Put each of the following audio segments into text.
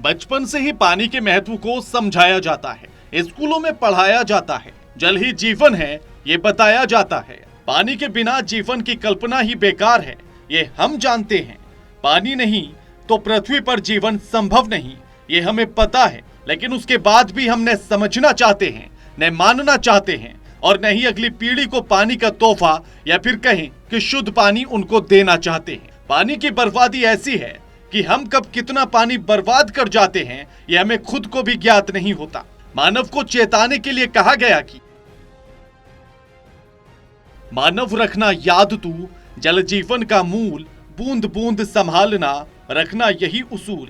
बचपन से ही पानी के महत्व को समझाया जाता है, स्कूलों में पढ़ाया जाता है। जल ही जीवन है ये बताया जाता है। पानी के बिना जीवन की कल्पना ही बेकार है, ये हम जानते हैं। पानी नहीं तो पृथ्वी पर जीवन संभव नहीं, ये हमें पता है। लेकिन उसके बाद भी हम न समझना चाहते हैं, न मानना चाहते हैं और न ही अगली पीढ़ी को पानी का तोहफा या फिर कहें कि शुद्ध पानी उनको देना चाहते हैं। पानी की बर्बादी ऐसी है कि हम कब कितना पानी बर्बाद कर जाते हैं यह हमें खुद को भी ज्ञात नहीं होता। मानव को चेताने के लिए कहा गया कि मानव रखना याद तू जल जीवन का मूल, बूंद बूंद संभालना रखना यही उसूल।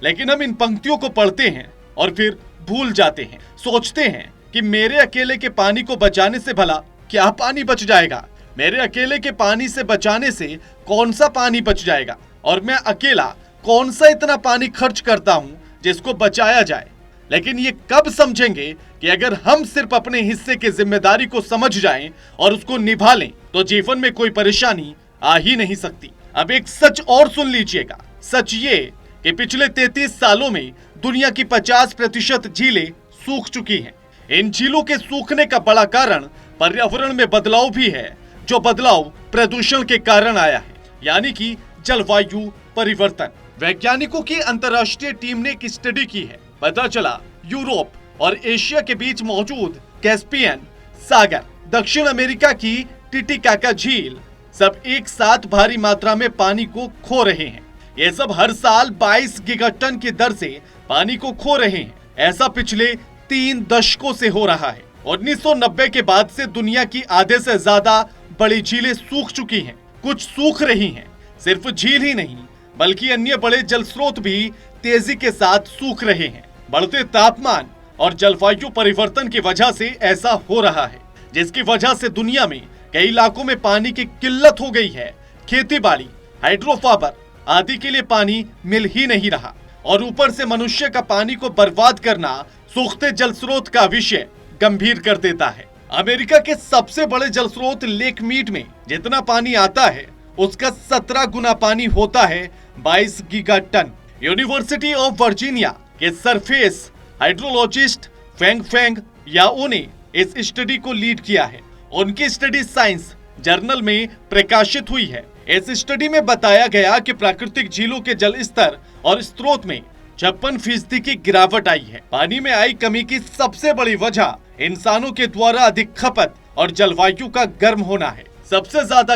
लेकिन हम इन पंक्तियों को पढ़ते हैं और फिर भूल जाते हैं। सोचते हैं कि मेरे अकेले के पानी को बचाने से भला क्या पानी बच जाएगा, मेरे अकेले के पानी से बचाने से कौन सा पानी बच जाएगा और मैं अकेला कौन सा इतना पानी खर्च करता हूं जिसको बचाया जाए। लेकिन ये कब समझेंगे कि अगर हम सिर्फ अपने हिस्से की जिम्मेदारी को समझ जाएं और उसको निभा लें तो जीवन में कोई परेशानी आ ही नहीं सकती। अब एक सच और सुन लीजिएगा। सच ये कि पिछले 33 सालों में दुनिया की 50% झीलें सूख चुकी हैं। इन झीलों के सूखने का बड़ा कारण पर्यावरण में बदलाव भी है, जो बदलाव प्रदूषण के कारण आया है, यानी कि जलवायु परिवर्तन। वैज्ञानिकों की अंतर्राष्ट्रीय टीम ने एक स्टडी की है। पता चला यूरोप और एशिया के बीच मौजूद कैस्पियन सागर, दक्षिण अमेरिका की टिटिकाका झील सब एक साथ भारी मात्रा में पानी को खो रहे हैं। ये सब हर साल 22 गीगाटन की दर से पानी को खो रहे हैं। ऐसा पिछले 3 दशकों से हो रहा है। 1990 के बाद से दुनिया की आधे से ज्यादा बड़ी झीलें सूख चुकी हैं। कुछ सूख रही हैं। सिर्फ झील ही नहीं बल्कि अन्य बड़े जल स्रोत भी तेजी के साथ सूख रहे हैं। बढ़ते तापमान और जलवायु परिवर्तन की वजह से ऐसा हो रहा है, जिसकी वजह से दुनिया में कई इलाकों में पानी की किल्लत हो गई है। खेती बाड़ी, हाइड्रोपावर आदि के लिए पानी मिल ही नहीं रहा और ऊपर से मनुष्य का पानी को बर्बाद करना सूखते जल स्रोत का विषय गंभीर कर देता है। अमेरिका के सबसे बड़े जल स्रोत लेक मीड में जितना पानी आता है उसका 17 गुना पानी होता है 22 गीगाटन। यूनिवर्सिटी ऑफ वर्जीनिया के सरफेस हाइड्रोलॉजिस्ट फेंग फेंग याओ ने इस स्टडी को लीड किया है। उनकी स्टडी साइंस जर्नल में प्रकाशित हुई है। इस स्टडी में बताया गया कि प्राकृतिक झीलों के जल स्तर और स्रोत में 56% की गिरावट आई है। पानी में आई कमी की सबसे बड़ी वजह इंसानों के द्वारा अधिक खपत और जलवायु का गर्म होना है। सबसे ज्यादा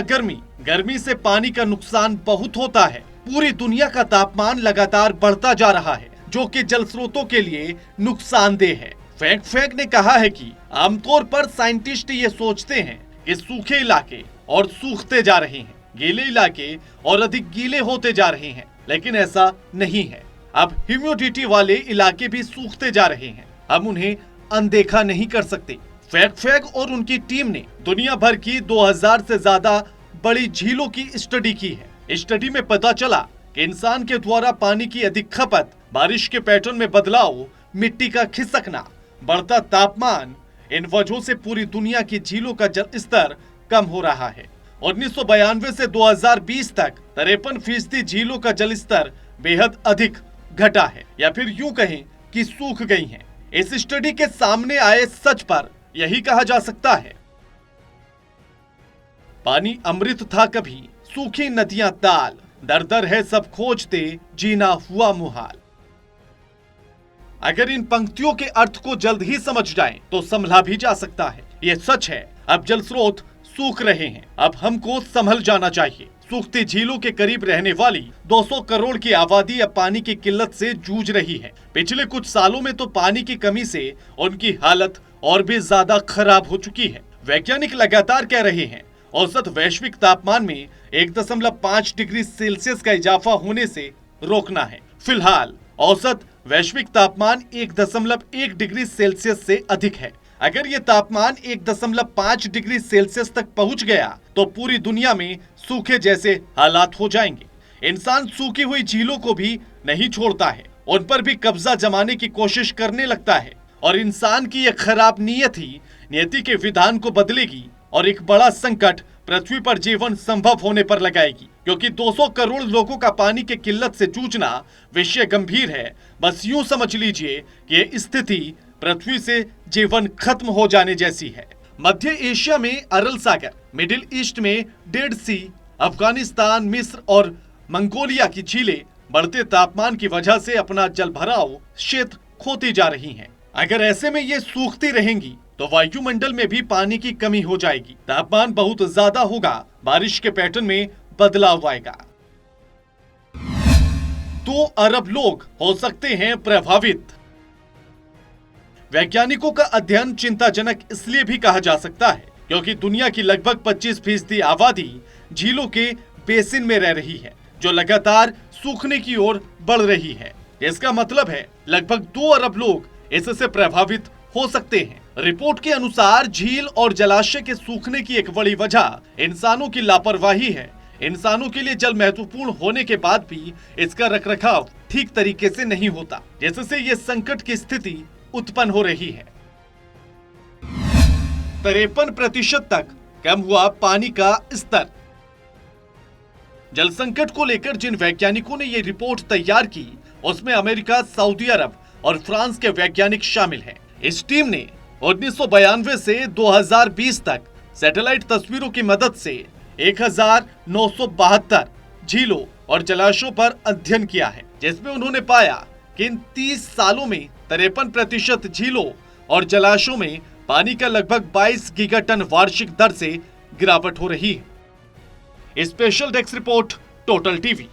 गर्मी से पानी का नुकसान बहुत होता है। पूरी दुनिया का तापमान लगातार बढ़ता जा रहा है, जो कि जल स्रोतों के लिए नुकसानदेह है। फेंग फेंग ने कहा है कि आमतौर पर साइंटिस्ट ये सोचते हैं कि सूखे इलाके और सूखते जा रहे हैं, गीले इलाके और अधिक गीले होते जा रहे हैं, लेकिन ऐसा नहीं है। अब ह्यूमिडिटी वाले इलाके भी सूखते जा रहे हैं। हम उन्हें अनदेखा नहीं कर सकते। फेंग फेंग और उनकी टीम ने दुनिया भर की 2000 से ज्यादा बड़ी झीलों की स्टडी की है। स्टडी में पता चला कि इंसान के द्वारा पानी की अधिक खपत, बारिश के पैटर्न में बदलाव, मिट्टी का खिसकना, बढ़ता तापमान, इन वजहों से पूरी दुनिया की झीलों का जल स्तर कम हो रहा है। 1992 से 2020 तक 53% झीलों का जल स्तर बेहद अधिक घटा है, या फिर यूं कहें कि सूख गई हैं। इस स्टडी के सामने आए सच पर यही कहा जा सकता है, पानी अमृत था कभी, सूखी नदियां ताल, दर दर है सब खोजते, जीना हुआ मुहाल। अगर इन पंक्तियों के अर्थ को जल्द ही समझ जाएं तो संभला भी जा सकता है। ये सच है, अब जल स्रोत सूख रहे हैं। अब हमको संभल जाना चाहिए। सूखती झीलों के करीब रहने वाली 200 करोड़ की आबादी अब पानी की किल्लत से जूझ रही है। पिछले कुछ सालों में तो पानी की कमी से उनकी हालत और भी ज्यादा खराब हो चुकी है। वैज्ञानिक लगातार कह रहे हैं औसत वैश्विक तापमान में 1.5 डिग्री सेल्सियस का इजाफा होने से रोकना है। फिलहाल औसत वैश्विक तापमान 1.1 डिग्री सेल्सियस से अधिक है। अगर ये तापमान 1.5 डिग्री सेल्सियस तक पहुंच गया तो पूरी दुनिया में सूखे जैसे हालात हो जाएंगे। इंसान सूखी हुई झीलों को भी नहीं छोड़ता है, उन पर भी कब्जा जमाने की कोशिश करने लगता है और इंसान की यह खराब नीयत ही नियति के विधान को बदलेगी और एक बड़ा संकट पृथ्वी पर जीवन संभव होने पर लगाएगी। क्योंकि 200 करोड़ लोगों का पानी की किल्लत से जूझना विषय गंभीर है। बस यूं समझ लीजिए कि ये स्थिति पृथ्वी से जीवन खत्म हो जाने जैसी है। मध्य एशिया में अरल सागर, मिडिल ईस्ट में डेड सी, अफगानिस्तान, मिस्र और मंगोलिया की झीलें बढ़ते तापमान की वजह से अपना जलभराव क्षेत्र खोती जा रही हैं। अगर ऐसे में ये सूखती रहेंगी तो वायुमंडल में भी पानी की कमी हो जाएगी, तापमान बहुत ज्यादा होगा, बारिश के पैटर्न में बदलाव आएगा। 2 अरब लोग हो सकते हैं प्रभावित। वैज्ञानिकों का अध्ययन चिंताजनक इसलिए भी कहा जा सकता है क्योंकि दुनिया की लगभग 25% आबादी झीलों के बेसिन में रह रही है, जो लगातार सूखने की ओर बढ़ रही है। इसका मतलब है लगभग 2 अरब लोग इससे प्रभावित हो सकते हैं। रिपोर्ट के अनुसार झील और जलाशय के सूखने की एक बड़ी वजह इंसानों की लापरवाही है। इंसानों के लिए जल महत्वपूर्ण होने के बाद भी इसका रखरखाव ठीक तरीके से नहीं होता, जिससे ये संकट की स्थिति उत्पन्न हो रही है। 53% तक कम हुआ पानी का स्तर। जल संकट को लेकर जिन वैज्ञानिकों ने ये रिपोर्ट तैयार की, उसमें अमेरिका, सऊदी अरब और फ्रांस के वैज्ञानिक शामिल हैं। इस टीम ने 1992 से 2020 तक सैटेलाइट तस्वीरों की मदद से 1972 झीलों और जलाशयों पर अध्ययन किया है, जिसमें उन्होंने पाया कि इन 30 सालों में 53% झीलों और जलाशयों में पानी का लगभग 22 गीगाटन वार्षिक दर से गिरावट हो रही है। Special desk report, total TV.